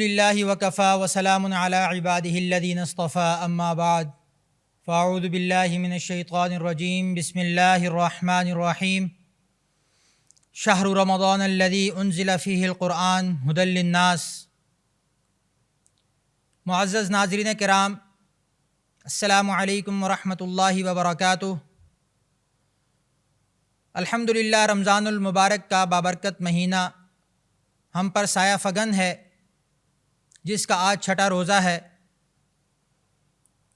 الحمدللہ وکفا وسلام علی عبادہ الذین اصطفیٰ اما بعد فاعوذ باللہ من الشیطان الرجیم بسم اللہ الرحمن الرحیم شہر رمضان الذی انزل فیہ القرآن ھدی للناس۔ معزز ناظرین کرام، السلام علیکم ورحمۃ اللہ وبرکاتہ۔ الحمدللہ رمضان المبارک کا بابرکت مہینہ ہم پر سایہ فگن ہے، جس کا آج چھٹا روزہ ہے،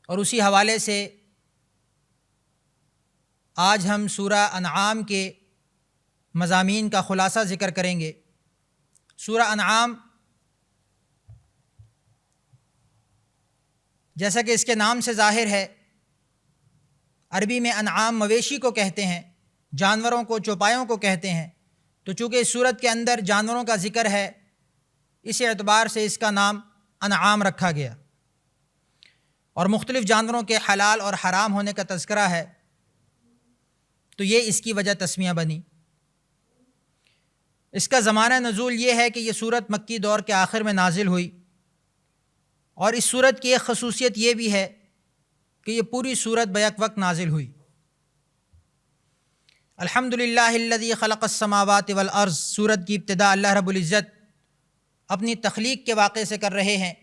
اور اسی حوالے سے آج ہم سورہ انعام کے مضامین کا خلاصہ ذکر کریں گے۔ سورہ انعام جیسا کہ اس کے نام سے ظاہر ہے، عربی میں انعام مویشی کو کہتے ہیں، جانوروں کو، چوپایوں کو کہتے ہیں۔ تو چونکہ اس سورت کے اندر جانوروں کا ذکر ہے، اس اعتبار سے اس کا نام انعام رکھا گیا، اور مختلف جانوروں کے حلال اور حرام ہونے کا تذکرہ ہے، تو یہ اس کی وجہ تسمیہ بنی۔ اس کا زمانہ نزول یہ ہے کہ یہ سورت مکی دور کے آخر میں نازل ہوئی، اور اس سورت کی ایک خصوصیت یہ بھی ہے کہ یہ پوری سورت بیک وقت نازل ہوئی۔ الحمدللہ الذی خلق السماوات والارض، سورت کی ابتدا اللہ رب العزت اپنی تخلیق کے واقعے سے کر رہے ہیں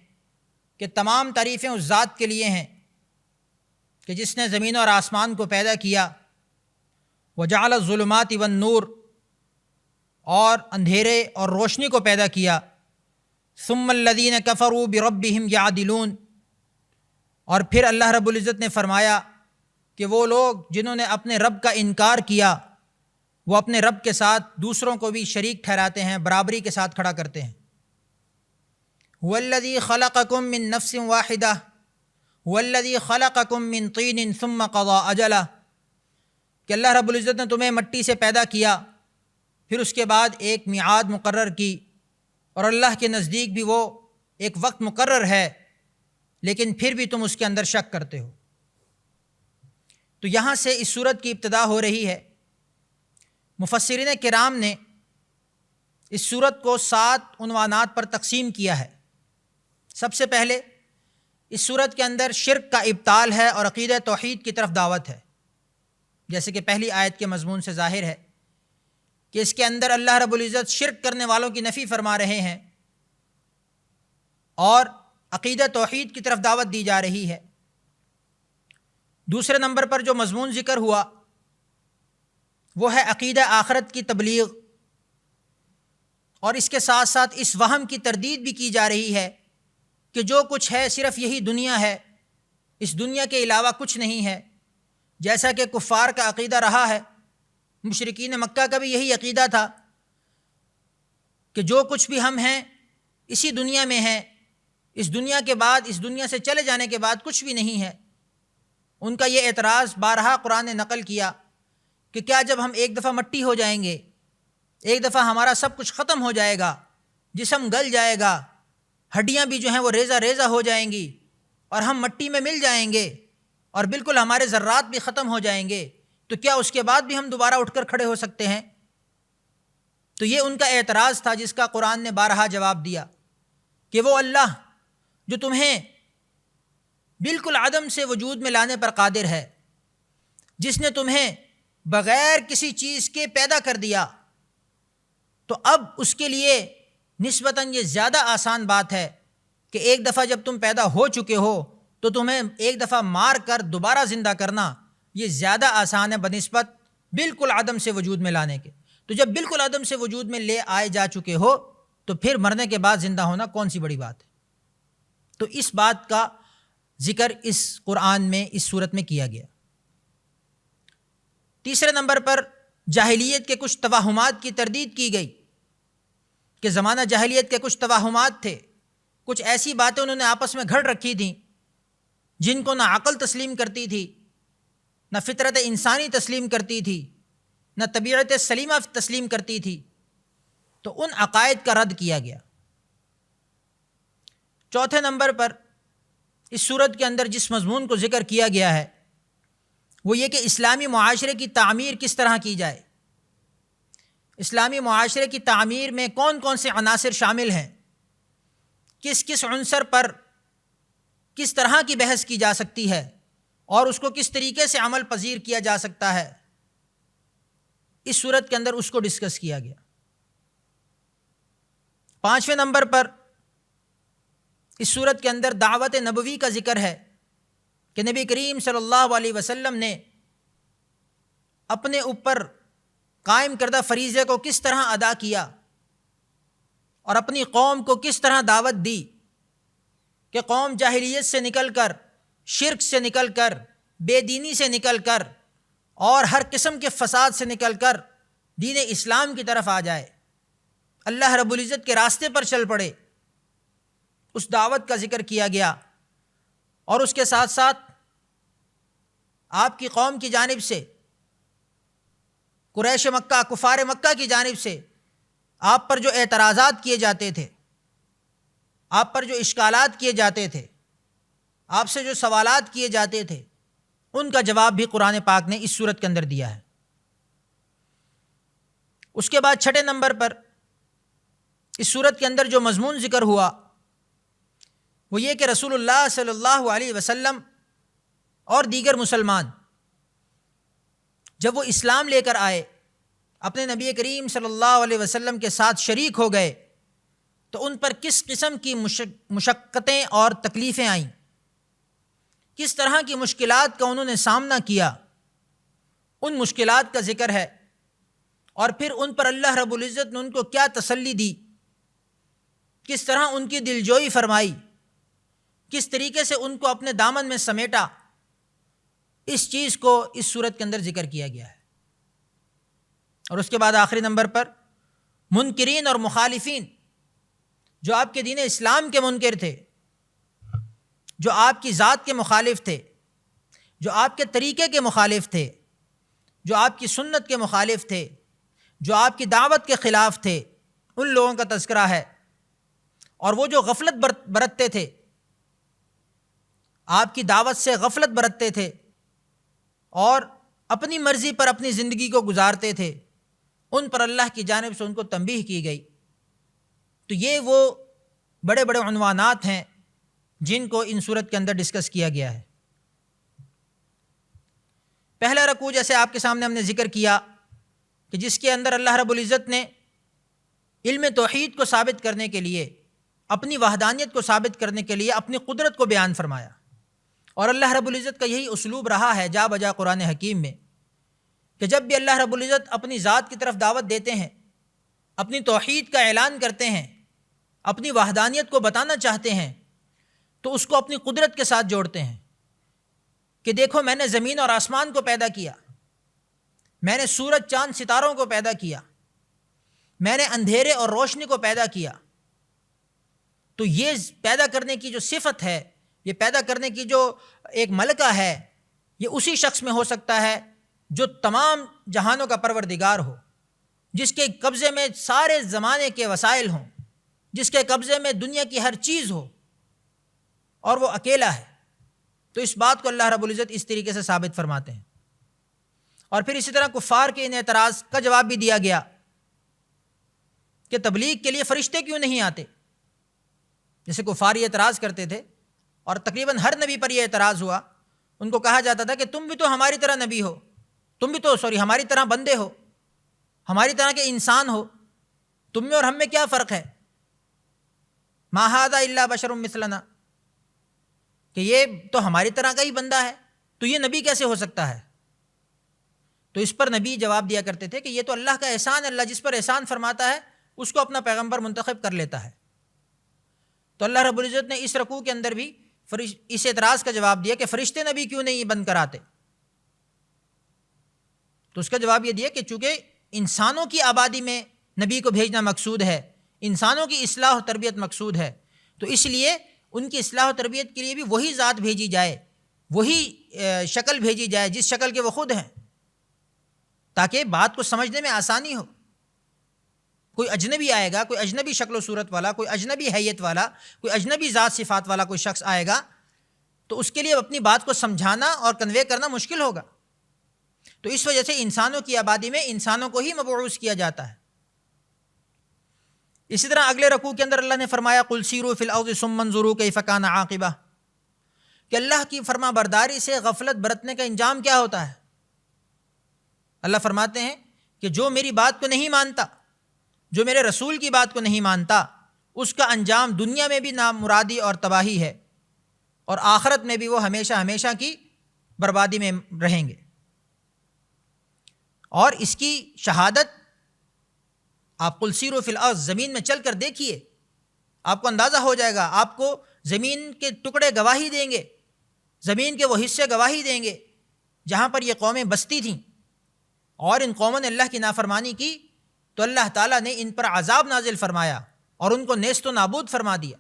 کہ تمام تعریفیں اس ذات کے لیے ہیں کہ جس نے زمین اور آسمان کو پیدا کیا، وجعل الظلمات والنور، اور اندھیرے اور روشنی کو پیدا کیا، ثم الذین کفروا بربہم یعدلون، اور پھر اللہ رب العزت نے فرمایا کہ وہ لوگ جنہوں نے اپنے رب کا انکار کیا، وہ اپنے رب کے ساتھ دوسروں کو بھی شریک ٹھہراتے ہیں، برابری کے ساتھ کھڑا کرتے ہیں۔ هو الذی خلقکم من نفس واحدہ هو الذی خلقکم من طین ثم قضى اجلہ، کہ اللہ رب العزت نے تمہیں مٹی سے پیدا کیا، پھر اس کے بعد ایک میعاد مقرر کی، اور اللہ کے نزدیک بھی وہ ایک وقت مقرر ہے، لیکن پھر بھی تم اس کے اندر شک کرتے ہو۔ تو یہاں سے اس سورت کی ابتدا ہو رہی ہے۔ مفسرین کرام نے اس سورت کو 7 عنوانات پر تقسیم کیا ہے۔ سب سے پہلے اس سورت کے اندر شرک کا ابطال ہے اور عقیدہ توحید کی طرف دعوت ہے، جیسے کہ پہلی آیت کے مضمون سے ظاہر ہے کہ اس کے اندر اللہ رب العزت شرک کرنے والوں کی نفی فرما رہے ہیں اور عقیدہ توحید کی طرف دعوت دی جا رہی ہے۔ دوسرے نمبر پر جو مضمون ذکر ہوا وہ ہے عقیدہ آخرت کی تبلیغ، اور اس کے ساتھ ساتھ اس وہم کی تردید بھی کی جا رہی ہے کہ جو کچھ ہے صرف یہی دنیا ہے، اس دنیا کے علاوہ کچھ نہیں ہے، جیسا کہ کفار کا عقیدہ رہا ہے، مشرکین مکہ کا بھی یہی عقیدہ تھا کہ جو کچھ بھی ہم ہیں اسی دنیا میں ہیں، اس دنیا کے بعد، اس دنیا سے چلے جانے کے بعد کچھ بھی نہیں ہے۔ ان کا یہ اعتراض بارہا قرآن نے نقل کیا کہ کیا جب ہم ایک دفعہ مٹی ہو جائیں گے، ایک دفعہ ہمارا سب کچھ ختم ہو جائے گا، جسم گل جائے گا، ہڈیاں بھی جو ہیں وہ ریزہ ریزہ ہو جائیں گی، اور ہم مٹی میں مل جائیں گے، اور بالکل ہمارے ذرات بھی ختم ہو جائیں گے، تو کیا اس کے بعد بھی ہم دوبارہ اٹھ کر کھڑے ہو سکتے ہیں؟ تو یہ ان کا اعتراض تھا، جس کا قرآن نے بارہا جواب دیا کہ وہ اللہ جو تمہیں بالکل عدم سے وجود میں لانے پر قادر ہے، جس نے تمہیں بغیر کسی چیز کے پیدا کر دیا، تو اب اس کے لیے نسبتاً یہ زیادہ آسان بات ہے کہ ایک دفعہ جب تم پیدا ہو چکے ہو تو تمہیں ایک دفعہ مار کر دوبارہ زندہ کرنا یہ زیادہ آسان ہے بنسبت بالکل عدم سے وجود میں لانے کے۔ تو جب بالکل عدم سے وجود میں لے آئے جا چکے ہو تو پھر مرنے کے بعد زندہ ہونا کون سی بڑی بات ہے؟ تو اس بات کا ذکر اس قرآن میں، اس صورت میں کیا گیا۔ تیسرے نمبر پر جاہلیت کے کچھ توہمات کی تردید کی گئی کہ زمانہ جاہلیت کے کچھ توہمات تھے، کچھ ایسی باتیں انہوں نے آپس میں گھڑ رکھی تھیں جن کو نہ عقل تسلیم کرتی تھی، نہ فطرت انسانی تسلیم کرتی تھی، نہ طبیعت سلیمہ تسلیم کرتی تھی، تو ان عقائد کا رد کیا گیا۔ چوتھے نمبر پر اس صورت کے اندر جس مضمون کو ذکر کیا گیا ہے وہ یہ کہ اسلامی معاشرے کی تعمیر کس طرح کی جائے، اسلامی معاشرے کی تعمیر میں کون کون سے عناصر شامل ہیں، کس کس عنصر پر کس طرح کی بحث کی جا سکتی ہے اور اس کو کس طریقے سے عمل پذیر کیا جا سکتا ہے، اس صورت کے اندر اس کو ڈسکس کیا گیا۔ 5ویں نمبر پر اس صورت کے اندر دعوت نبوی کا ذکر ہے کہ نبی کریم صلی اللہ علیہ وسلم نے اپنے اوپر قائم کردہ فریضے کو کس طرح ادا کیا اور اپنی قوم کو کس طرح دعوت دی کہ قوم جاہلیت سے نکل کر، شرک سے نکل کر، بے دینی سے نکل کر اور ہر قسم کے فساد سے نکل کر دین اسلام کی طرف آ جائے، اللہ رب العزت کے راستے پر چل پڑے۔ اس دعوت کا ذکر کیا گیا، اور اس کے ساتھ ساتھ آپ کی قوم کی جانب سے، قریش مکہ، کفار مکہ کی جانب سے آپ پر جو اعتراضات کیے جاتے تھے، آپ پر جو اشکالات کیے جاتے تھے، آپ سے جو سوالات کیے جاتے تھے، ان کا جواب بھی قرآن پاک نے اس صورت کے اندر دیا ہے۔ اس کے بعد 6 نمبر پر اس صورت کے اندر جو مضمون ذکر ہوا وہ یہ کہ رسول اللہ صلی اللہ علیہ وسلم اور دیگر مسلمان جب وہ اسلام لے کر آئے، اپنے نبی کریم صلی اللہ علیہ وسلم کے ساتھ شریک ہو گئے، تو ان پر کس قسم کی مشقتیں اور تکلیفیں آئیں، کس طرح کی مشکلات کا انہوں نے سامنا کیا، ان مشکلات کا ذکر ہے، اور پھر ان پر اللہ رب العزت نے ان کو کیا تسلی دی، کس طرح ان کی دلجوئی فرمائی، کس طریقے سے ان کو اپنے دامن میں سمیٹا، اس چیز کو اس صورت کے اندر ذکر کیا گیا ہے۔ اور اس کے بعد آخری نمبر پر منکرین اور مخالفین، جو آپ کے دین اسلام کے منکر تھے، جو آپ کی ذات کے مخالف تھے، جو آپ کے طریقے کے مخالف تھے، جو آپ کی سنت کے مخالف تھے، جو آپ کی دعوت کے خلاف تھے، ان لوگوں کا تذکرہ ہے۔ اور وہ جو غفلت برتتے تھے، آپ کی دعوت سے غفلت برتتے تھے اور اپنی مرضی پر اپنی زندگی کو گزارتے تھے، ان پر اللہ کی جانب سے ان کو تنبیہ کی گئی۔ تو یہ وہ بڑے بڑے عنوانات ہیں جن کو ان صورت کے اندر ڈسکس کیا گیا ہے۔ پہلا رکوع جیسے آپ کے سامنے ہم نے ذکر کیا کہ جس کے اندر اللہ رب العزت نے علم توحید کو ثابت کرنے کے لیے، اپنی وحدانیت کو ثابت کرنے کے لیے اپنی قدرت کو بیان فرمایا، اور اللہ رب العزت کا یہی اسلوب رہا ہے جا بجا قرآن حکیم میں کہ جب بھی اللہ رب العزت اپنی ذات کی طرف دعوت دیتے ہیں، اپنی توحید کا اعلان کرتے ہیں، اپنی وحدانیت کو بتانا چاہتے ہیں، تو اس کو اپنی قدرت کے ساتھ جوڑتے ہیں کہ دیکھو میں نے زمین اور آسمان کو پیدا کیا، میں نے سورج چاند ستاروں کو پیدا کیا، میں نے اندھیرے اور روشنی کو پیدا کیا۔ تو یہ پیدا کرنے کی جو صفت ہے، یہ پیدا کرنے کی جو ایک ملکہ ہے، یہ اسی شخص میں ہو سکتا ہے جو تمام جہانوں کا پروردگار ہو، جس کے قبضے میں سارے زمانے کے وسائل ہوں، جس کے قبضے میں دنیا کی ہر چیز ہو، اور وہ اکیلا ہے۔ تو اس بات کو اللہ رب العزت اس طریقے سے ثابت فرماتے ہیں۔ اور پھر اسی طرح کفار کے ان اعتراض کا جواب بھی دیا گیا کہ تبلیغ کے لیے فرشتے کیوں نہیں آتے؟ جیسے کفار یہ اعتراض کرتے تھے، اور تقریباً ہر نبی پر یہ اعتراض ہوا، ان کو کہا جاتا تھا کہ تم بھی تو ہماری طرح نبی ہو، تم بھی تو ہماری طرح بندے ہو، ہماری طرح کے انسان ہو، تم میں اور ہم میں کیا فرق ہے؟ ما ھذا الا بشر مثلنا، کہ یہ تو ہماری طرح کا ہی بندہ ہے، تو یہ نبی کیسے ہو سکتا ہے؟ تو اس پر نبی جواب دیا کرتے تھے کہ یہ تو اللہ کا احسان ہے، اللہ جس پر احسان فرماتا ہے اس کو اپنا پیغمبر منتخب کر لیتا ہے۔ تو اللہ رب العزت نے اس رکوع کے اندر بھی اس اعتراض کا جواب دیا کہ فرشتے نبی کیوں نہیں بن کر آتے؟ تو اس کا جواب یہ دیا کہ چونکہ انسانوں کی آبادی میں نبی کو بھیجنا مقصود ہے، انسانوں کی اصلاح و تربیت مقصود ہے، تو اس لیے ان کی اصلاح و تربیت کے لیے بھی وہی ذات بھیجی جائے، وہی شکل بھیجی جائے جس شکل کے وہ خود ہیں، تاکہ بات کو سمجھنے میں آسانی ہو۔ کوئی اجنبی آئے گا، کوئی اجنبی شکل و صورت والا، کوئی اجنبی حیت والا، کوئی اجنبی ذات صفات والا کوئی شخص آئے گا، تو اس کے لیے اپنی بات کو سمجھانا اور کنوے کرنا مشکل ہوگا۔ تو اس وجہ سے انسانوں کی آبادی میں انسانوں کو ہی مبعوث کیا جاتا ہے۔ اسی طرح اگلے رکوع کے اندر اللہ نے فرمایا قل سیروا فی الارض ثم انظروا کیف کان عاقبہ، کہ اللہ کی فرما برداری سے غفلت برتنے کا انجام کیا ہوتا ہے۔ اللہ فرماتے ہیں کہ جو میری بات کو نہیں مانتا، جو میرے رسول کی بات کو نہیں مانتا، اس کا انجام دنیا میں بھی نامرادی اور تباہی ہے، اور آخرت میں بھی وہ ہمیشہ ہمیشہ کی بربادی میں رہیں گے۔ اور اس کی شہادت آپ قل سیروا فی الارض، زمین میں چل کر دیکھیے، آپ کو اندازہ ہو جائے گا، آپ کو زمین کے ٹکڑے گواہی دیں گے، زمین کے وہ حصے گواہی دیں گے جہاں پر یہ قومیں بستی تھیں، اور ان قوموں نے اللہ کی نافرمانی کی تو اللہ تعالیٰ نے ان پر عذاب نازل فرمایا اور ان کو نیست و نابود فرما دیا۔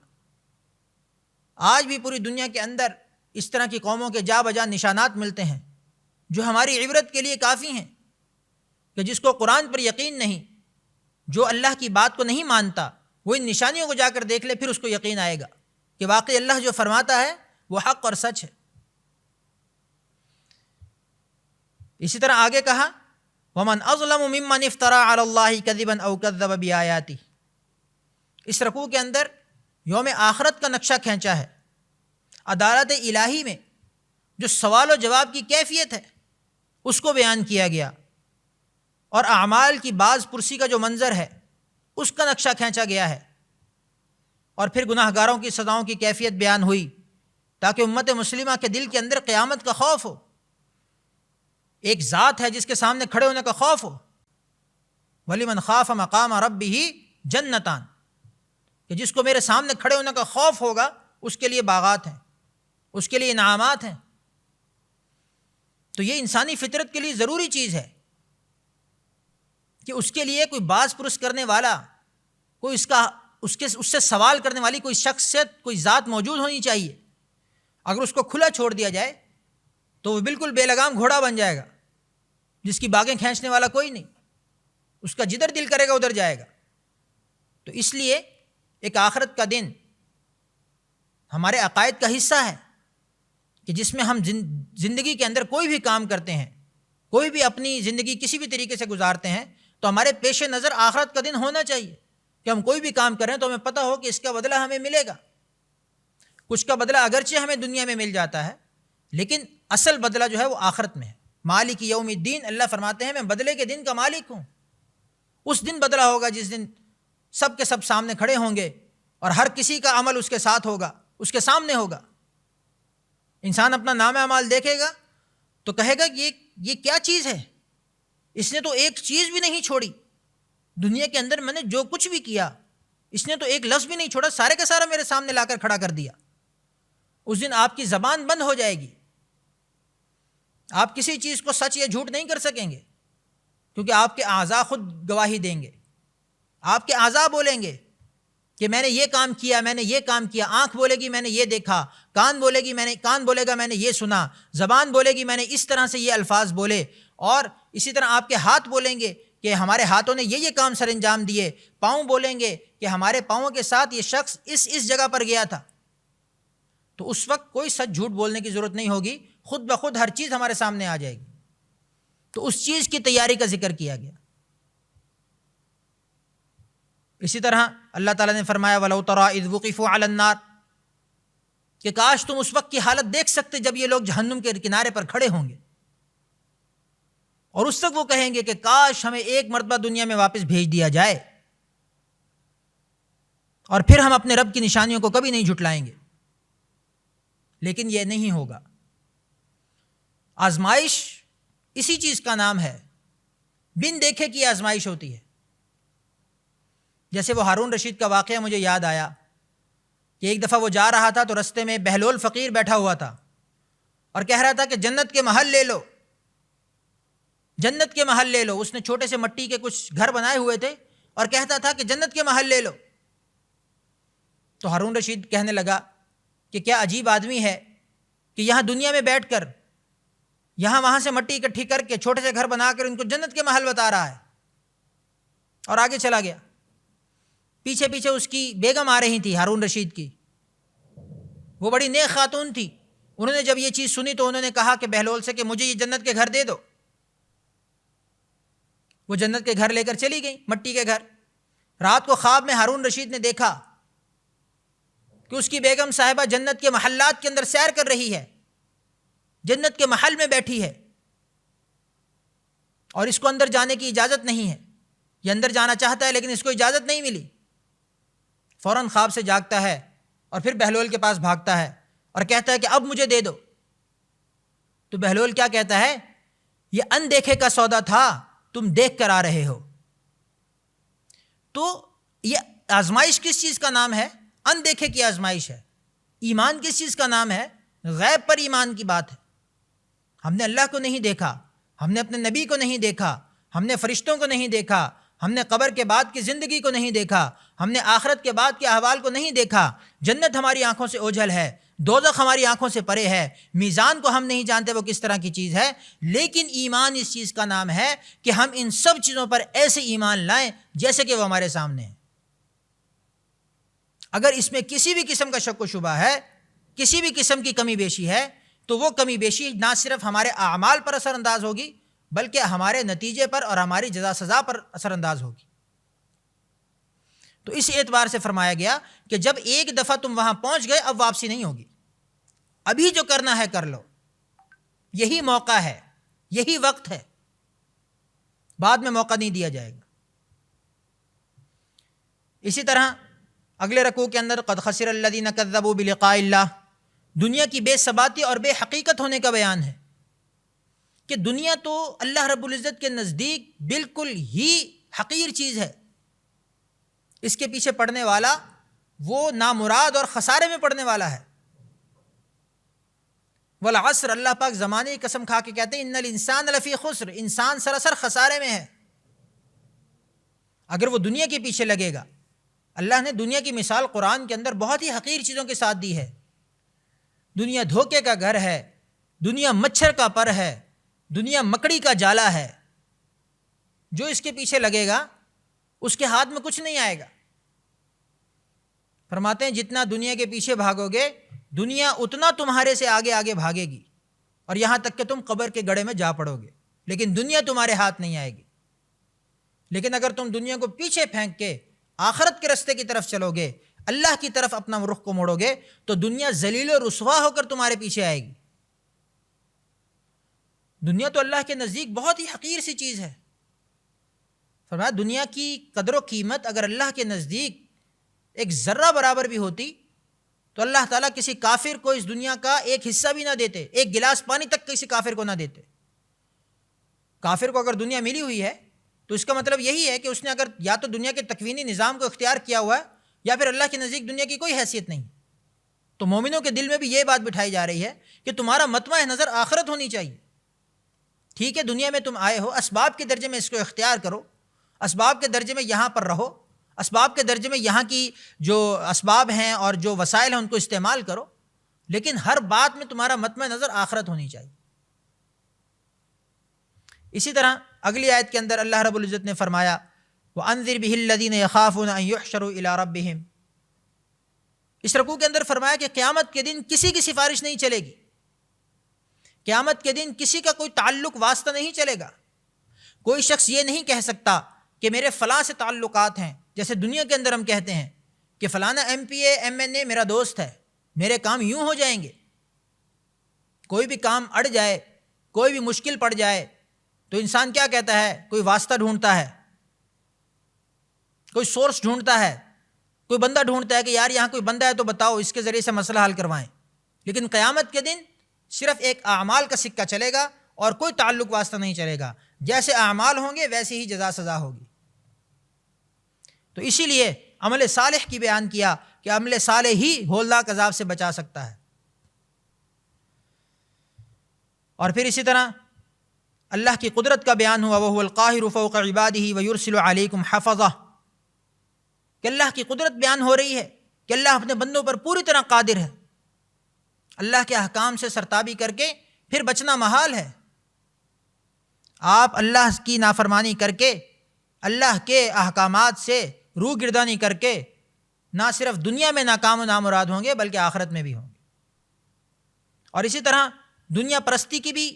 آج بھی پوری دنیا کے اندر اس طرح کی قوموں کے جا بجا نشانات ملتے ہیں جو ہماری عبرت کے لیے کافی ہیں، کہ جس کو قرآن پر یقین نہیں، جو اللہ کی بات کو نہیں مانتا، وہ ان نشانیوں کو جا کر دیکھ لے، پھر اس کو یقین آئے گا کہ واقعی اللہ جو فرماتا ہے وہ حق اور سچ ہے۔ اسی طرح آگے کہا وَمَنْ أَظْلَمُ مِمَّنِ افْتَرَىٰ عَلَى اللَّهِ كَذِبًا أَوْ كَذَّبَ بِآيَاتِهِ۔ اس رکوع کے اندر یوم آخرت کا نقشہ کھینچا ہے، عدالت الہی میں جو سوال و جواب کی کیفیت ہے اس کو بیان کیا گیا، اور اعمال کی باز پرسی کا جو منظر ہے اس کا نقشہ کھینچا گیا ہے، اور پھر گناہ گاروں کی سزاؤں کی کیفیت بیان ہوئی تاکہ امت مسلمہ کے دل کے اندر قیامت کا خوف ہو، ایک ذات ہے جس کے سامنے کھڑے ہونے کا خوف ہو۔ وَلِمَنْ خَافَ مَقَامَ رَبِّهِ جَنَّتَانِ، کہ جس کو میرے سامنے کھڑے ہونے کا خوف ہوگا اس کے لیے باغات ہیں، اس کے لیے انعامات ہیں۔ تو یہ انسانی فطرت کے لیے ضروری چیز ہے کہ اس کے لیے کوئی باز پرس کرنے والا، کوئی اس سے سوال کرنے والی کوئی شخصیت، کوئی ذات موجود ہونی چاہیے۔ اگر اس کو کھلا چھوڑ دیا جائے تو وہ بالکل بے لگام گھوڑا بن جائے گا جس کی باغیں کھینچنے والا کوئی نہیں، اس کا جدھر دل کرے گا ادھر جائے گا۔ تو اس لیے ایک آخرت کا دن ہمارے عقائد کا حصہ ہے کہ جس میں ہم زندگی کے اندر کوئی بھی کام کرتے ہیں، کوئی بھی اپنی زندگی کسی بھی طریقے سے گزارتے ہیں، تو ہمارے پیش نظر آخرت کا دن ہونا چاہیے کہ ہم کوئی بھی کام کریں تو ہمیں پتہ ہو کہ اس کا بدلہ ہمیں ملے گا۔ کچھ کا بدلہ اگرچہ ہمیں دنیا میں مل جاتا ہے، لیکن اصل بدلہ جو ہے وہ آخرت میں ہے۔ مالک یوم الدین، اللہ فرماتے ہیں میں بدلے کے دن کا مالک ہوں۔ اس دن بدلہ ہوگا جس دن سب کے سب سامنے کھڑے ہوں گے اور ہر کسی کا عمل اس کے ساتھ ہوگا، اس کے سامنے ہوگا۔ انسان اپنا نامہ اعمال دیکھے گا تو کہے گا کہ یہ کیا چیز ہے، اس نے تو ایک چیز بھی نہیں چھوڑی، دنیا کے اندر میں نے جو کچھ بھی کیا اس نے تو ایک لفظ بھی نہیں چھوڑا، سارے کا سارا میرے سامنے لا کر کھڑا کر دیا۔ اس دن آپ کی زبان بند ہو جائے گی، آپ کسی چیز کو سچ یا جھوٹ نہیں کر سکیں گے، کیونکہ آپ کے اعضاء خود گواہی دیں گے۔ آپ کے اعضاء بولیں گے کہ میں نے یہ کام کیا، میں نے یہ کام کیا، آنکھ بولے گی میں نے یہ دیکھا، کان بولے گا میں نے یہ سنا، زبان بولے گی میں نے اس طرح سے یہ الفاظ بولے، اور اسی طرح آپ کے ہاتھ بولیں گے کہ ہمارے ہاتھوں نے یہ کام سر انجام دیے، پاؤں بولیں گے کہ ہمارے پاؤں کے ساتھ یہ شخص اس جگہ پر گیا تھا۔ تو اس وقت کوئی سچ جھوٹ بولنے کی ضرورت نہیں ہوگی، خود بخود ہر چیز ہمارے سامنے آ جائے گی۔ تو اس چیز کی تیاری کا ذکر کیا گیا۔ اسی طرح اللہ تعالیٰ نے فرمایا وَلَوْ تَرَىٰ إِذْ وُقِفُوا عَلَى النَّارِ، کہ کاش تم اس وقت کی حالت دیکھ سکتے جب یہ لوگ جہنم کے کنارے پر کھڑے ہوں گے، اور اس وقت وہ کہیں گے کہ کاش ہمیں ایک مرتبہ دنیا میں واپس بھیج دیا جائے، اور پھر ہم اپنے رب کی نشانیوں کو کبھی نہیں جھٹلائیں گے۔ لیکن یہ نہیں ہوگا۔ آزمائش اسی چیز کا نام ہے، بن دیکھے کی آزمائش ہوتی ہے۔ جیسے وہ ہارون رشید کا واقعہ مجھے یاد آیا کہ ایک دفعہ وہ جا رہا تھا تو رستے میں بہلول فقیر بیٹھا ہوا تھا اور کہہ رہا تھا کہ جنت کے محل لے لو، جنت کے محل لے لو۔ اس نے چھوٹے سے مٹی کے کچھ گھر بنائے ہوئے تھے اور کہتا تھا کہ جنت کے محل لے لو۔ تو ہارون رشید کہنے لگا کہ کیا عجیب آدمی ہے کہ یہاں دنیا میں بیٹھ کر یہاں وہاں سے مٹی اکٹھی کر کے چھوٹے سے گھر بنا کر ان کو جنت کے محل بتا رہا ہے، اور آگے چلا گیا۔ پیچھے پیچھے اس کی بیگم آ رہی تھی ہارون رشید کی، وہ بڑی نیک خاتون تھی۔ انہوں نے جب یہ چیز سنی تو انہوں نے کہا کہ بہلول سے کہ مجھے یہ جنت کے گھر دے دو۔ وہ جنت کے گھر لے کر چلی گئی، مٹی کے گھر۔ رات کو خواب میں ہارون رشید نے دیکھا کہ اس کی بیگم صاحبہ جنت کے محلات کے اندر سیر کر رہی ہے، جنت کے محل میں بیٹھی ہے، اور اس کو اندر جانے کی اجازت نہیں ہے۔ یہ اندر جانا چاہتا ہے لیکن اس کو اجازت نہیں ملی۔ فوراً خواب سے جاگتا ہے اور پھر بہلول کے پاس بھاگتا ہے اور کہتا ہے کہ اب مجھے دے دو۔ تو بہلول کیا کہتا ہے؟ یہ اندیکھے کا سودا تھا، تم دیکھ کر آ رہے ہو۔ تو یہ آزمائش کس چیز کا نام ہے؟ اندیکھے کی آزمائش ہے۔ ایمان کس چیز کا نام ہے؟ غیب پر ایمان کی بات ہے۔ ہم نے اللہ کو نہیں دیکھا، ہم نے اپنے نبی کو نہیں دیکھا، ہم نے فرشتوں کو نہیں دیکھا، ہم نے قبر کے بعد کی زندگی کو نہیں دیکھا، ہم نے آخرت کے بعد کے احوال کو نہیں دیکھا۔ جنت ہماری آنکھوں سے اوجھل ہے، دوزخ ہماری آنکھوں سے پرے ہے، میزان کو ہم نہیں جانتے وہ کس طرح کی چیز ہے، لیکن ایمان اس چیز کا نام ہے کہ ہم ان سب چیزوں پر ایسے ایمان لائیں جیسے کہ وہ ہمارے سامنے ہیں۔ اگر اس میں کسی بھی قسم کا شک و شبہ ہے، کسی بھی قسم کی کمی بیشی ہے، تو وہ کمی بیشی نہ صرف ہمارے اعمال پر اثر انداز ہوگی بلکہ ہمارے نتیجے پر اور ہماری جزا سزا پر اثر انداز ہوگی۔ تو اس اعتبار سے فرمایا گیا کہ جب ایک دفعہ تم وہاں پہنچ گئے اب واپسی نہیں ہوگی، ابھی جو کرنا ہے کر لو، یہی موقع ہے، یہی وقت ہے، بعد میں موقع نہیں دیا جائے گا۔ اسی طرح اگلے رکوع کے اندر قد خسر الذین کذبوا بلقاء اللہ، دنیا کی بے ثباتی اور بے حقیقت ہونے کا بیان ہے کہ دنیا تو اللہ رب العزت کے نزدیک بالکل ہی حقیر چیز ہے، اس کے پیچھے پڑنے والا وہ نامراد اور خسارے میں پڑنے والا ہے۔ والعصر، اللہ پاک زمانے کی قسم کھا کے کہتے ہیں ان الانسان لفی خسر، انسان سراسر خسارے میں ہے۔ اگر وہ دنیا کے پیچھے لگے گا، اللہ نے دنیا کی مثال قرآن کے اندر بہت ہی حقیر چیزوں کے ساتھ دی ہے۔ دنیا دھوکے کا گھر ہے، دنیا مچھر کا پر ہے، دنیا مکڑی کا جالا ہے، جو اس کے پیچھے لگے گا اس کے ہاتھ میں کچھ نہیں آئے گا۔ فرماتے ہیں جتنا دنیا کے پیچھے بھاگو گے دنیا اتنا تمہارے سے آگے آگے بھاگے گی، اور یہاں تک کہ تم قبر کے گڑھے میں جا پڑو گے، لیکن دنیا تمہارے ہاتھ نہیں آئے گی۔ لیکن اگر تم دنیا کو پیچھے پھینک کے آخرت کے رستے کی طرف چلو گے، اللہ کی طرف اپنا رخ کو موڑو گے، تو دنیا ذلیل و رسوا ہو کر تمہارے پیچھے آئے گی۔ دنیا تو اللہ کے نزدیک بہت ہی حقیر سی چیز ہے۔ فرمایا دنیا کی قدر و قیمت اگر اللہ کے نزدیک ایک ذرہ برابر بھی ہوتی تو اللہ تعالیٰ کسی کافر کو اس دنیا کا ایک حصہ بھی نہ دیتے، ایک گلاس پانی تک کسی کافر کو نہ دیتے۔ کافر کو اگر دنیا ملی ہوئی ہے تو اس کا مطلب یہی ہے کہ اس نے اگر یا تو دنیا کے تکوینی نظام کو اختیار کیا ہوا ہے یا پھر اللہ کے نزدیک دنیا کی کوئی حیثیت نہیں۔ تو مومنوں کے دل میں بھی یہ بات بٹھائی جا رہی ہے کہ تمہارا مطمع نظر آخرت ہونی چاہیے۔ ٹھیک ہے دنیا میں تم آئے ہو، اسباب کے درجے میں اس کو اختیار کرو، اسباب کے درجے میں یہاں پر رہو، اسباب کے درجے میں یہاں کی جو اسباب ہیں اور جو وسائل ہیں ان کو استعمال کرو، لیکن ہر بات میں تمہارا مطمع نظر آخرت ہونی چاہیے۔ اسی طرح اگلی آیت کے اندر اللہ رب العزت نے فرمایا وَأَنذِرْ بِهِ الَّذِينَ يَخَافُونَ أَن يُحْشَرُوا إِلَىٰ رَبِّهِمْ، اس رکوع کے اندر فرمایا کہ قیامت کے دن کسی کی سفارش نہیں چلے گی، قیامت کے دن کسی کا کوئی تعلق واسطہ نہیں چلے گا۔ کوئی شخص یہ نہیں کہہ سکتا کہ میرے فلاں سے تعلقات ہیں، جیسے دنیا کے اندر ہم کہتے ہیں کہ فلانا M P A M N A میرا دوست ہے، میرے کام یوں ہو جائیں گے۔ کوئی بھی کام اڑ جائے، کوئی بھی مشکل پڑ جائے تو انسان کیا کہتا ہے؟ کوئی واسطہ ڈھونڈتا ہے، کوئی سورس ڈھونڈتا ہے، کوئی بندہ ڈھونڈتا ہے کہ یار یہاں کوئی بندہ ہے تو بتاؤ اس کے ذریعے سے مسئلہ حل کروائیں۔ لیکن قیامت کے دن صرف ایک اعمال کا سکہ چلے گا اور کوئی تعلق واسطہ نہیں چلے گا، جیسے اعمال ہوں گے ویسی ہی جزا سزا ہوگی۔ تو اسی لیے عمل صالح کی بیان کیا کہ عمل صالح ہی ہولناک عذاب سے بچا سکتا ہے۔ اور پھر اسی طرح اللہ کی قدرت کا بیان ہوا وَهُوَ الْقَاهِرُ فَوْقَ عِبَادِهِ وَيُرْسِلُ عَلَيْكُمْ حَفَظَةً، کہ اللہ کی قدرت بیان ہو رہی ہے کہ اللہ اپنے بندوں پر پوری طرح قادر ہے، اللہ کے احکام سے سرتابی کر کے پھر بچنا محال ہے۔ آپ اللہ کی نافرمانی کر کے، اللہ کے احکامات سے روح گردانی کر کے نہ صرف دنیا میں ناکام و نامراد ہوں گے بلکہ آخرت میں بھی ہوں گے۔ اور اسی طرح دنیا پرستی کی بھی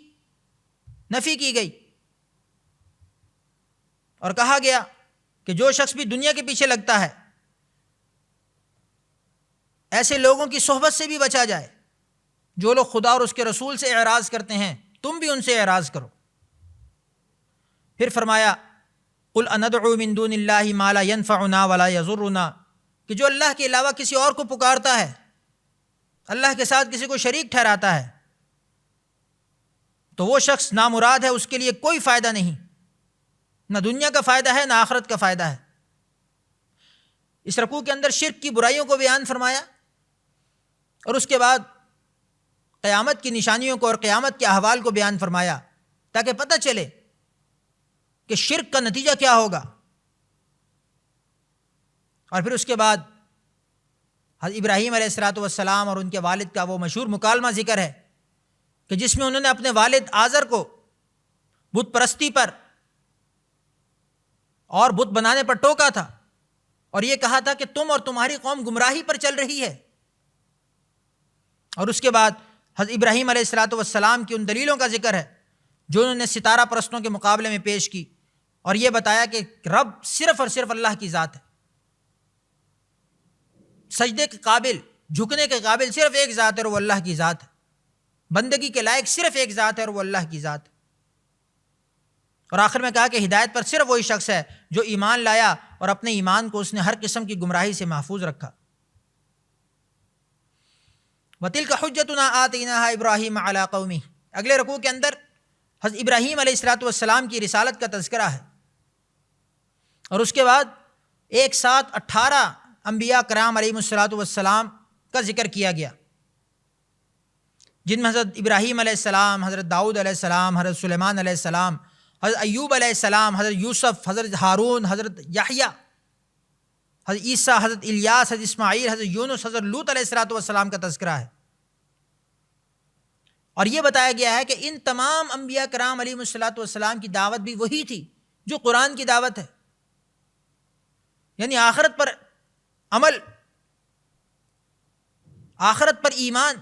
نفی کی گئی اور کہا گیا کہ جو شخص بھی دنیا کے پیچھے لگتا ہے ایسے لوگوں کی صحبت سے بھی بچا جائے جو لوگ خدا اور اس کے رسول سے اعراض کرتے ہیں، تم بھی ان سے اعراض کرو۔ پھر فرمایا قل اندعو من دون اللہ ما لا ينفعنا ولا يضرنا، کہ جو اللہ کے علاوہ کسی اور کو پکارتا ہے، اللہ کے ساتھ کسی کو شریک ٹھہراتا ہے، تو وہ شخص نامراد ہے، اس کے لیے کوئی فائدہ نہیں، نہ دنیا کا فائدہ ہے نہ آخرت کا فائدہ ہے۔ اس رکوع کے اندر شرک کی برائیوں کو بیان فرمایا اور اس کے بعد قیامت کی نشانیوں کو اور قیامت کے احوال کو بیان فرمایا تاکہ پتہ چلے کہ شرک کا نتیجہ کیا ہوگا۔ اور پھر اس کے بعد حضرت ابراہیم علیہ السلام اور ان کے والد کا وہ مشہور مکالمہ ذکر ہے کہ جس میں انہوں نے اپنے والد آزر کو بت پرستی پر اور بت بنانے پر ٹوکا تھا اور یہ کہا تھا کہ تم اور تمہاری قوم گمراہی پر چل رہی ہے۔ اور اس کے بعد حضرت ابراہیم علیہ السلام کی ان دلیلوں کا ذکر ہے جو انہوں نے ستارہ پرستوں کے مقابلے میں پیش کی اور یہ بتایا کہ رب صرف اور صرف اللہ کی ذات ہے، سجدے کے قابل، جھکنے کے قابل صرف ایک ذات ہے اور وہ اللہ کی ذات ہے، بندگی کے لائق صرف ایک ذات ہے اور وہ اللہ کی ذات ہے۔ اور آخر میں کہا کہ ہدایت پر صرف وہی شخص ہے جو ایمان لایا اور اپنے ایمان کو اس نے ہر قسم کی گمراہی سے محفوظ رکھا۔ وَتِلْكَ حُجَّتُنَا آتَيْنَاهَا إِبْرَاهِيمَ عَلَىٰ قَوْمِهِ، اگلے رکوع کے اندر حضرت ابراہیم علیہ السلام کی رسالت کا تذکرہ ہے اور اس کے بعد ایک ساتھ 18 انبیاء کرام علیہ السلام کا ذکر کیا گیا، جن میں حضرت ابراہیم علیہ السلام، حضرت داؤد علیہ السلام، حضرت سلیمان علیہ السلام، حضرت ایوب علیہ السلام، حضرت یوسف، حضرت ہارون، حضرت یحییٰ، حضرت عیسیٰ، حضرت الیاس، حضرت اسماعیل، حضرت یونس، حضرت لوط علیہ السلام کا تذکرہ ہے۔ اور یہ بتایا گیا ہے کہ ان تمام انبیاء کرام علیہ السلام کی دعوت بھی وہی تھی جو قرآن کی دعوت ہے، یعنی آخرت پر عمل، آخرت پر ایمان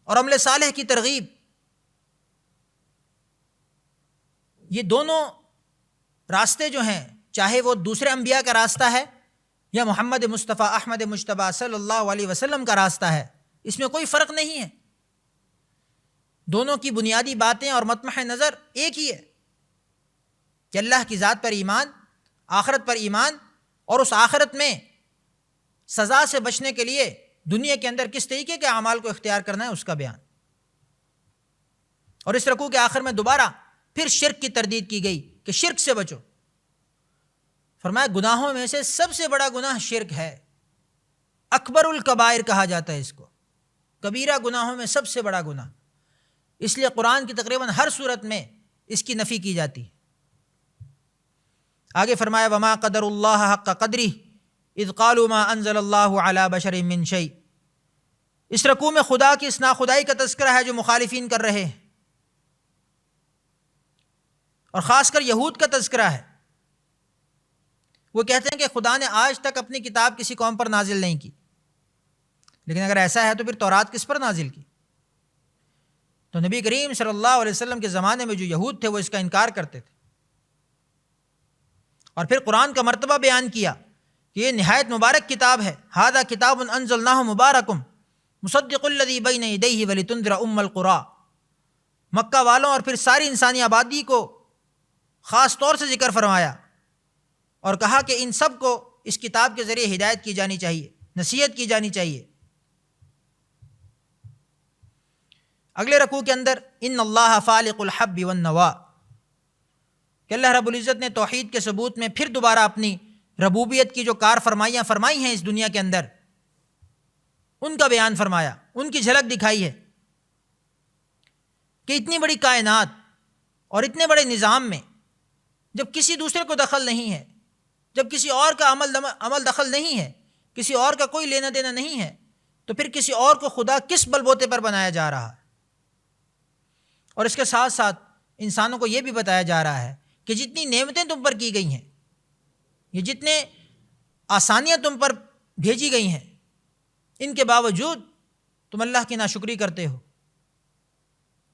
اور عمل صالح کی ترغیب۔ یہ دونوں راستے جو ہیں، چاہے وہ دوسرے انبیاء کا راستہ ہے یا محمد مصطفیٰ احمد مجتبیٰ صلی اللہ علیہ وسلم کا راستہ ہے، اس میں کوئی فرق نہیں ہے، دونوں کی بنیادی باتیں اور مطمح نظر ایک ہی ہے کہ اللہ کی ذات پر ایمان، آخرت پر ایمان، اور اس آخرت میں سزا سے بچنے کے لیے دنیا کے اندر کس طریقے کے اعمال کو اختیار کرنا ہے اس کا بیان۔ اور اس رکوع کے آخر میں دوبارہ پھر شرک کی تردید کی گئی کہ شرک سے بچو، فرمایا گناہوں میں سے سب سے بڑا گناہ شرک ہے، اکبر الکبائر کہا جاتا ہے اس کو، کبیرہ گناہوں میں سب سے بڑا گناہ، اس لیے قرآن کی تقریباً ہر صورت میں اس کی نفی کی جاتی ہے۔ آگے فرمایا وما قدر اللہ حق قدرہ اذ قالوا ما انزل اللہ علی بشر من شیء، اس رکوع میں خدا کی اس ناخدائی کا تذکرہ ہے جو مخالفین کر رہے ہیں، اور خاص کر یہود کا تذکرہ ہے۔ وہ کہتے ہیں کہ خدا نے آج تک اپنی کتاب کسی قوم پر نازل نہیں کی، لیکن اگر ایسا ہے تو پھر تورات کس پر نازل کی؟ تو نبی کریم صلی اللہ علیہ وسلم کے زمانے میں جو یہود تھے وہ اس کا انکار کرتے تھے، اور پھر قرآن کا مرتبہ بیان کیا کہ یہ نہایت مبارک کتاب ہے، ھذا کتاب انزلناہ مبارک مصدق الذی بین یدیہ ولتنذر ام القری، مکہ والوں اور پھر ساری انسانی آبادی کو خاص طور سے ذکر فرمایا اور کہا کہ ان سب کو اس کتاب کے ذریعے ہدایت کی جانی چاہیے، نصیحت کی جانی چاہیے۔ اگلے رکوع کے اندر ان اللہ فالق الحب والنوا، کہ اللہ رب العزت نے توحید کے ثبوت میں پھر دوبارہ اپنی ربوبیت کی جو کار فرمائیاں فرمائی ہیں اس دنیا کے اندر، ان کا بیان فرمایا، ان کی جھلک دکھائی ہے کہ اتنی بڑی کائنات اور اتنے بڑے نظام میں جب کسی دوسرے کو دخل نہیں ہے، جب کسی اور کا عمل دخل نہیں ہے، کسی اور کا کوئی لینا دینا نہیں ہے، تو پھر کسی اور کو خدا کس بل بوتے پر بنایا جا رہا ہے؟ اور اس کے ساتھ ساتھ انسانوں کو یہ بھی بتایا جا رہا ہے کہ جتنی نعمتیں تم پر کی گئی ہیں، یہ جتنے آسانیاں تم پر بھیجی گئی ہیں، ان کے باوجود تم اللہ کی ناشکری کرتے ہو،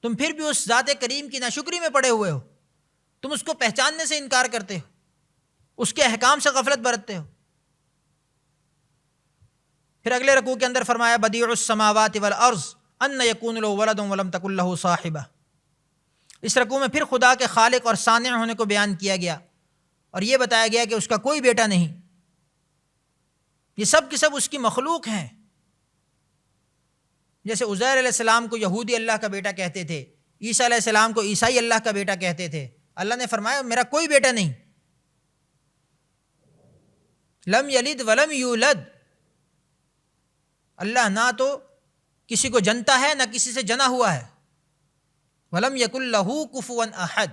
تم پھر بھی اس ذات کریم کی ناشکری میں پڑے ہوئے ہو، تم اس کو پہچاننے سے انکار کرتے ہو، اس کے احکام سے غفلت برتتے ہو۔ پھر اگلے رکوع کے اندر فرمایا بدیع السماوات والارض ان یکون له ولد ولم تکن له صاحبہ۔ اس رکوع میں پھر خدا کے خالق اور صانع ہونے کو بیان کیا گیا اور یہ بتایا گیا کہ اس کا کوئی بیٹا نہیں، یہ سب کے سب اس کی مخلوق ہیں۔ جیسے عزیر علیہ السلام کو یہودی اللہ کا بیٹا کہتے تھے، عیسیٰ علیہ السلام کو عیسائی اللہ کا بیٹا کہتے تھے، اللہ نے فرمایا میرا کوئی بیٹا نہیں، لم یلد ولم یولد، اللہ نہ تو کسی کو جنتا ہے نہ کسی سے جنا ہوا ہے، ولم یکن لہ کفوا احد،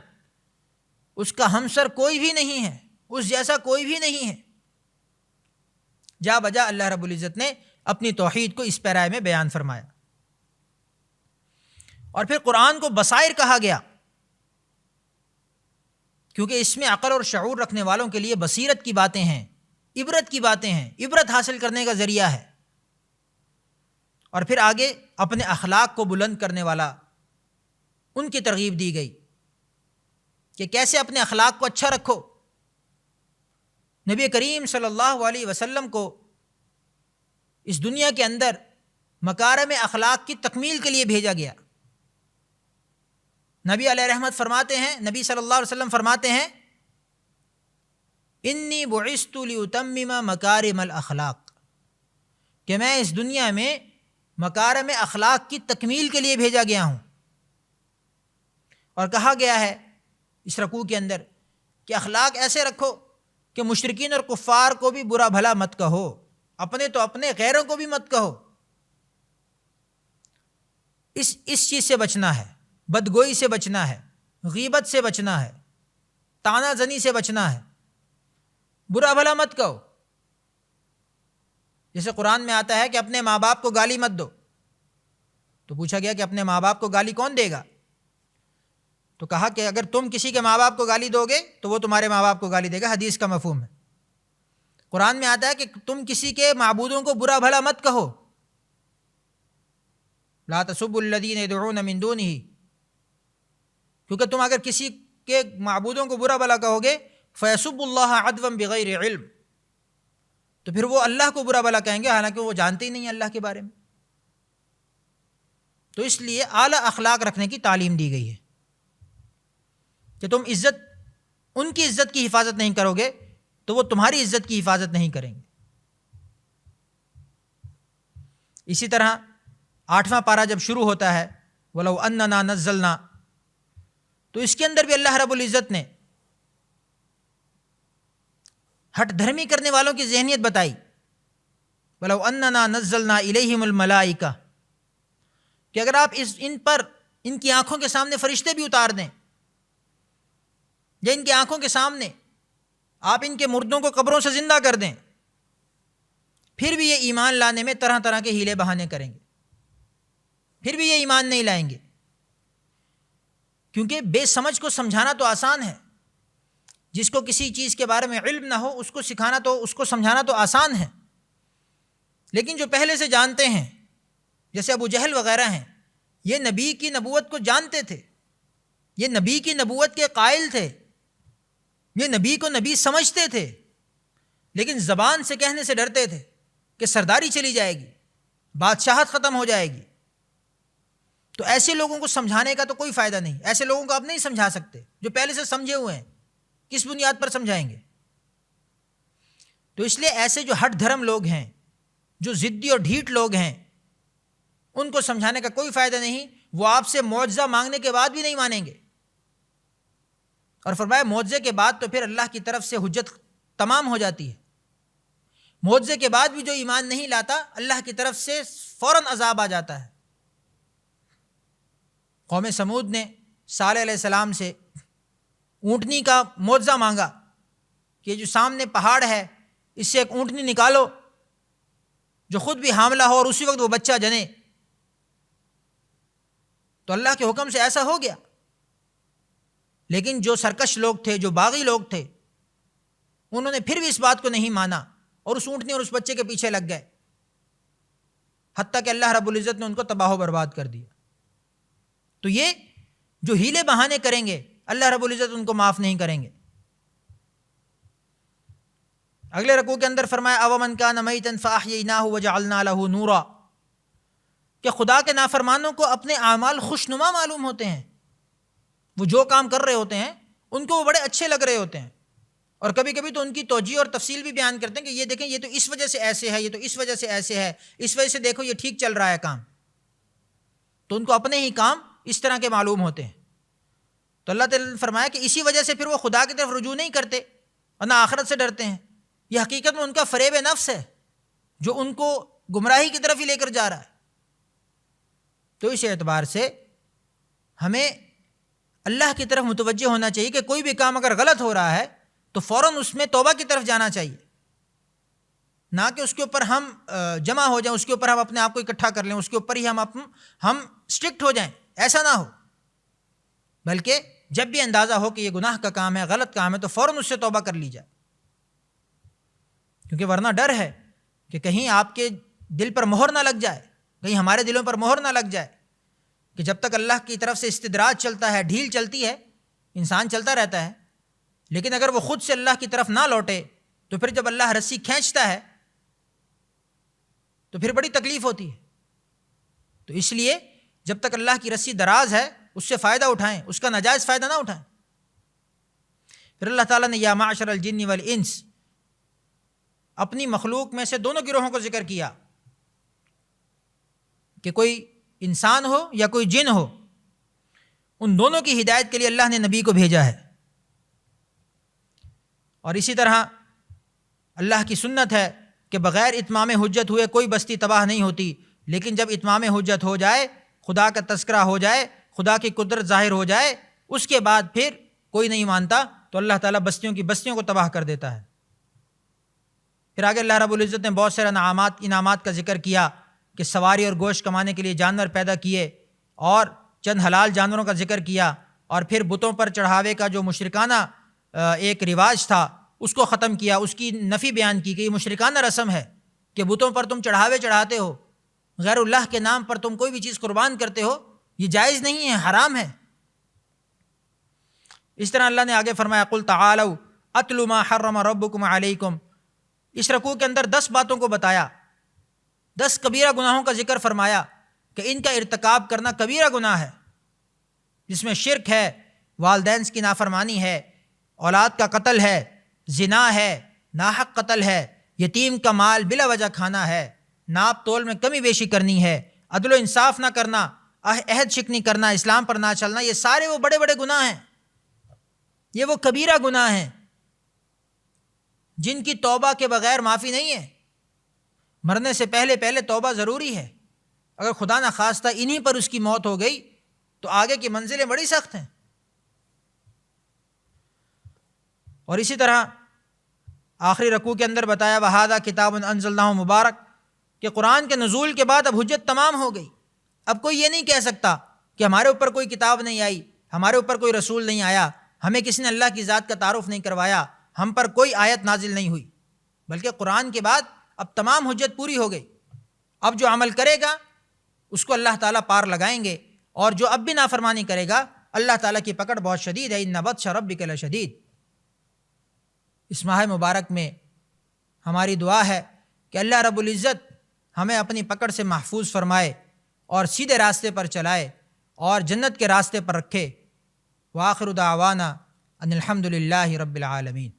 اس کا ہمسر کوئی بھی نہیں ہے، اس جیسا کوئی بھی نہیں ہے۔ جا بجا اللہ رب العزت نے اپنی توحید کو اس پیرائے میں بیان فرمایا۔ اور پھر قرآن کو بصائر کہا گیا کیونکہ اس میں عقل اور شعور رکھنے والوں کے لیے بصیرت کی باتیں ہیں، عبرت کی باتیں ہیں، عبرت حاصل کرنے کا ذریعہ ہے۔ اور پھر آگے اپنے اخلاق کو بلند کرنے والا ان کی ترغیب دی گئی کہ کیسے اپنے اخلاق کو اچھا رکھو۔ نبی کریم صلی اللہ علیہ وسلم کو اس دنیا کے اندر مکارم اخلاق کی تکمیل کے لیے بھیجا گیا۔ نبی علیہ رحمت فرماتے ہیں، نبی صلی اللہ علیہ وسلم فرماتے ہیں انی بعثت لاتمم مکارم الاخلاق، کہ میں اس دنیا میں مکارم اخلاق کی تکمیل کے لیے بھیجا گیا ہوں۔ اور کہا گیا ہے اس رکوع کے اندر کہ اخلاق ایسے رکھو کہ مشرکین اور کفار کو بھی برا بھلا مت کہو، اپنے تو اپنے، غیروں کو بھی مت کہو۔ اس چیز سے بچنا ہے، بدگوئی سے بچنا ہے، غیبت سے بچنا ہے، طعنہ زنی سے بچنا ہے، برا بھلا مت کہو۔ جیسے قرآن میں آتا ہے کہ اپنے ماں باپ کو گالی مت دو، تو پوچھا گیا کہ اپنے ماں باپ کو گالی کون دے گا؟ تو کہا کہ اگر تم کسی کے ماں باپ کو گالی دو گے تو وہ تمہارے ماں باپ کو گالی دے گا، حدیث کا مفہوم ہے۔ قرآن میں آتا ہے کہ تم کسی کے معبودوں کو برا بھلا مت کہو، لا تسبوا الذین یدعون من دونہ، کیونکہ تم اگر کسی کے معبودوں کو برا بھلا کہو گے فیسبوا اللہ عدوا بغیر علم، تو پھر وہ اللہ کو برا بھلا کہیں گے حالانکہ وہ جانتے ہی نہیں ہیں اللہ کے بارے میں۔ تو اس لیے اعلیٰ اخلاق رکھنے کی تعلیم دی گئی ہے کہ تم ان کی عزت کی حفاظت نہیں کرو گے تو وہ تمہاری عزت کی حفاظت نہیں کریں گے۔ اسی طرح 8واں پارہ جب شروع ہوتا ہے وَلَوْ أَنَّنَا نَزَّلْنَا، تو اس کے اندر بھی اللہ رب العزت نے ہٹ دھرمی کرنے والوں کی ذہنیت بتائی۔ وَلَوْ أَنَّنَا نَزَّلْنَا إِلَيْهِمُ الْمَلَائِكَةَ، کہ اگر آپ ان پر ان کی آنکھوں کے سامنے فرشتے بھی اتار دیں، یا ان کی آنکھوں کے سامنے آپ ان کے مردوں کو قبروں سے زندہ کر دیں، پھر بھی یہ ایمان لانے میں طرح طرح کے ہیلے بہانے کریں گے، پھر بھی یہ ایمان نہیں لائیں گے۔ کیونکہ بے سمجھ کو سمجھانا تو آسان ہے، جس کو کسی چیز کے بارے میں علم نہ ہو اس کو سکھانا تو، اس کو سمجھانا تو آسان ہے، لیکن جو پہلے سے جانتے ہیں جیسے ابو جہل وغیرہ ہیں، یہ نبی کی نبوت کو جانتے تھے، یہ نبی کی نبوت کے قائل تھے، یہ نبی کو نبی سمجھتے تھے، لیکن زبان سے کہنے سے ڈرتے تھے کہ سرداری چلی جائے گی، بادشاہت ختم ہو جائے گی۔ تو ایسے لوگوں کو سمجھانے کا تو کوئی فائدہ نہیں، ایسے لوگوں کو آپ نہیں سمجھا سکتے جو پہلے سے سمجھے ہوئے ہیں، کس بنیاد پر سمجھائیں گے؟ تو اس لیے ایسے جو ہٹ دھرم لوگ ہیں، جو ضدی اور ڈھیٹ لوگ ہیں، ان کو سمجھانے کا کوئی فائدہ نہیں، وہ آپ سے معجزہ مانگنے کے بعد بھی نہیں مانیں گے۔ اور فرمایا معجزے کے بعد تو پھر اللہ کی طرف سے حجت تمام ہو جاتی ہے، معجزے کے بعد بھی جو ایمان نہیں لاتا اللہ کی طرف سے فوراً عذاب آ جاتا ہے۔ قوم سمود نے صالح علیہ السلام سے اونٹنی کا معجزہ مانگا کہ جو سامنے پہاڑ ہے اس سے ایک اونٹنی نکالو جو خود بھی حاملہ ہو اور اسی وقت وہ بچہ جنے، تو اللہ کے حکم سے ایسا ہو گیا۔ لیکن جو سرکش لوگ تھے، جو باغی لوگ تھے، انہوں نے پھر بھی اس بات کو نہیں مانا اور اس اونٹنی اور اس بچے کے پیچھے لگ گئے، حتیٰ کہ اللہ رب العزت نے ان کو تباہ و برباد کر دیا۔ تو یہ جو ہیلے بہانے کریں گے اللہ رب العزت ان کو معاف نہیں کریں گے۔ اگلے رکوع کے اندر فرمایا اومن کان میتا فاحییناہ وجعلنا لہ نورا، کہ خدا کے نافرمانوں کو اپنے اعمال خوشنما معلوم ہوتے ہیں، وہ جو کام کر رہے ہوتے ہیں ان کو وہ بڑے اچھے لگ رہے ہوتے ہیں، اور کبھی کبھی تو ان کی توجیہ اور تفصیل بھی بیان کرتے ہیں کہ یہ دیکھیں یہ تو اس وجہ سے ایسے ہے، یہ تو اس وجہ سے ایسے ہے، اس وجہ سے دیکھو یہ ٹھیک چل رہا ہے کام، تو ان کو اپنے ہی کام اس طرح کے معلوم ہوتے ہیں۔ تو اللہ تعالیٰ نے فرمایا کہ اسی وجہ سے پھر وہ خدا کی طرف رجوع نہیں کرتے اور نہ آخرت سے ڈرتے ہیں۔ یہ حقیقت میں ان کا فریب نفس ہے جو ان کو گمراہی کی طرف ہی لے کر جا رہا ہے۔ تو اس اعتبار سے ہمیں اللہ کی طرف متوجہ ہونا چاہیے کہ کوئی بھی کام اگر غلط ہو رہا ہے تو فوراً اس میں توبہ کی طرف جانا چاہیے، نہ کہ اس کے اوپر ہم جمع ہو جائیں، اس کے اوپر ہم اپنے آپ کو اکٹھا کر لیں، اس کے اوپر ہی ہم اسٹرکٹ ہو جائیں، ایسا نہ ہو، بلکہ جب بھی اندازہ ہو کہ یہ گناہ کا کام ہے، غلط کام ہے، تو فوراً اس سے توبہ کر لی جائے، کیونکہ ورنہ ڈر ہے کہ کہیں آپ کے دل پر مہر نہ لگ جائے، کہیں ہمارے دلوں پر مہر نہ لگ جائے کہ جب تک اللہ کی طرف سے استدراج چلتا ہے، ڈھیل چلتی ہے، انسان چلتا رہتا ہے، لیکن اگر وہ خود سے اللہ کی طرف نہ لوٹے تو پھر جب اللہ رسی کھینچتا ہے تو پھر بڑی تکلیف ہوتی ہے۔ تو اس لیے جب تک اللہ کی رسی دراز ہے اس سے فائدہ اٹھائیں، اس کا ناجائز فائدہ نہ اٹھائیں۔ پھر اللہ تعالیٰ نے یا معشر الجن والانس اپنی مخلوق میں سے دونوں گروہوں کو ذکر کیا کہ کوئی انسان ہو یا کوئی جن ہو، ان دونوں کی ہدایت کے لیے اللہ نے نبی کو بھیجا ہے، اور اسی طرح اللہ کی سنت ہے کہ بغیر اتمام حجت ہوئے کوئی بستی تباہ نہیں ہوتی، لیکن جب اتمام حجت ہو جائے، خدا کا تذکرہ ہو جائے، خدا کی قدرت ظاہر ہو جائے، اس کے بعد پھر کوئی نہیں مانتا تو اللہ تعالیٰ بستیوں کو تباہ کر دیتا ہے۔ پھر آگے اللہ رب العزت نے بہت سارے انعامات کا ذکر کیا کہ سواری اور گوشت کمانے کے لیے جانور پیدا کیے، اور چند حلال جانوروں کا ذکر کیا، اور پھر بتوں پر چڑھاوے کا جو مشرکانہ ایک رواج تھا اس کو ختم کیا، اس کی نفی بیان کی کہ یہ مشرکانہ رسم ہے کہ بتوں پر تم چڑھاوے چڑھاتے ہو، غیر اللہ کے نام پر تم کوئی بھی چیز قربان کرتے ہو، یہ جائز نہیں ہے، حرام ہے۔ اس طرح اللہ نے آگے فرمایا قل تعالوا اتل ما حرم ربکم علیکم، اس رکوع کے اندر 10 باتوں کو بتایا، 10 کبیرہ گناہوں کا ذکر فرمایا کہ ان کا ارتکاب کرنا کبیرہ گناہ ہے، جس میں شرک ہے، والدین کی نافرمانی ہے، اولاد کا قتل ہے، زنا ہے، ناحق قتل ہے، یتیم کا مال بلا وجہ کھانا ہے، ناپ تول میں کمی بیشی کرنی ہے، عدل و انصاف نہ کرنا، عہد شکنی کرنا، اسلام پر نہ چلنا، یہ سارے وہ بڑے بڑے گناہ ہیں، یہ وہ کبیرہ گناہ ہیں جن کی توبہ کے بغیر معافی نہیں ہے۔ مرنے سے پہلے توبہ ضروری ہے، اگر خدا نہ خواستہ انہی پر اس کی موت ہو گئی تو آگے کی منزلیں بڑی سخت ہیں۔ اور اسی طرح آخری رکوع کے اندر بتایا وَهَذَا كِتَابٌ أَنزَلْنَاهُ مبارک، کہ قرآن کے نزول کے بعد اب حجت تمام ہو گئی، اب کوئی یہ نہیں کہہ سکتا کہ ہمارے اوپر کوئی کتاب نہیں آئی، ہمارے اوپر کوئی رسول نہیں آیا، ہمیں کسی نے اللہ کی ذات کا تعارف نہیں کروایا، ہم پر کوئی آیت نازل نہیں ہوئی، بلکہ قرآن کے بعد اب تمام حجت پوری ہو گئی۔ اب جو عمل کرے گا اس کو اللہ تعالیٰ پار لگائیں گے، اور جو اب بھی نافرمانی کرے گا اللہ تعالیٰ کی پکڑ بہت شدید ہے، اِنَّ بَطْشَ رَبِّكَ لَشَدِيدٌ۔ اس ماہ مبارک میں ہماری دعا ہے کہ اللہ رب العزت ہمیں اپنی پکڑ سے محفوظ فرمائے اور سیدھے راستے پر چلائے اور جنت کے راستے پر رکھے۔ وآخر دعوانا ان الحمد للہ رب العالمین۔